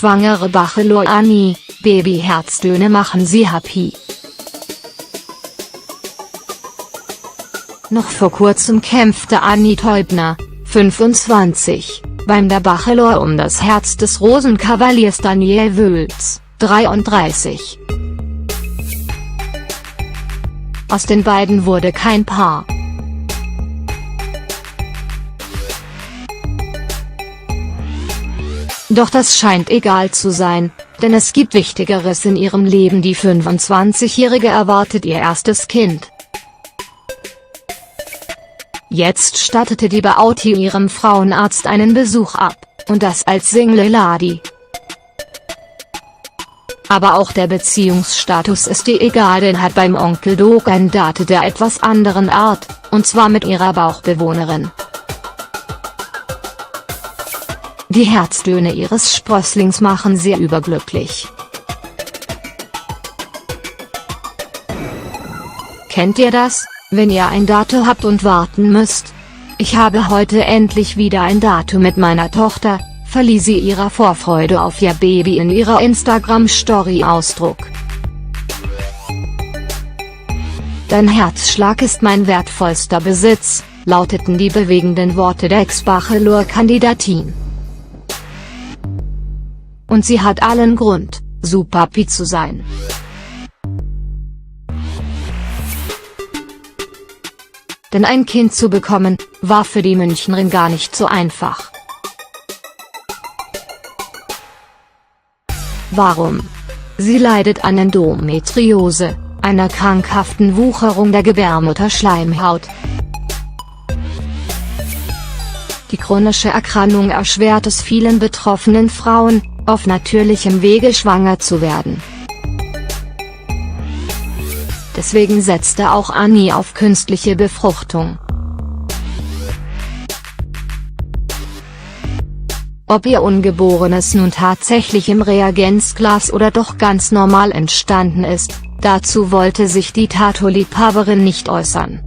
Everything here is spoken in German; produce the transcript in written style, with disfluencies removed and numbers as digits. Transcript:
Schwangere Bachelor Annie, Babyherzdöne machen sie happy. Noch vor kurzem kämpfte Annie Teubner, 25, beim der Bachelor um das Herz des Rosenkavaliers Daniel Wülz, 33. Aus den beiden wurde kein Paar. Doch das scheint egal zu sein, denn es gibt Wichtigeres in ihrem Leben. Die 25-Jährige erwartet ihr erstes Kind. Jetzt stattete die Beauty ihrem Frauenarzt einen Besuch ab, und das als Single Lady. Aber auch der Beziehungsstatus ist ihr egal, denn hat beim Onkel Doc ein Date der etwas anderen Art, und zwar mit ihrer Bauchbewohnerin. Die Herztöne ihres Sprösslings machen sie überglücklich. Kennt ihr das, wenn ihr ein Date habt und warten müsst? Ich habe heute endlich wieder ein Date mit meiner Tochter, verlieh sie ihrer Vorfreude auf ihr Baby in ihrer Instagram-Story Ausdruck. Dein Herzschlag ist mein wertvollster Besitz, lauteten die bewegenden Worte der Ex-Bachelor-Kandidatin. Und sie hat allen Grund, super happy zu sein. Denn ein Kind zu bekommen, war für die Münchnerin gar nicht so einfach. Warum? Sie leidet an Endometriose, einer krankhaften Wucherung der Gebärmutterschleimhaut. Die chronische Erkrankung erschwert es vielen betroffenen Frauen, auf natürlichem Wege schwanger zu werden. Deswegen setzte auch Annie auf künstliche Befruchtung. Ob ihr Ungeborenes nun tatsächlich im Reagenzglas oder doch ganz normal entstanden ist, dazu wollte sich die Tattoo-Liebhaberin nicht äußern.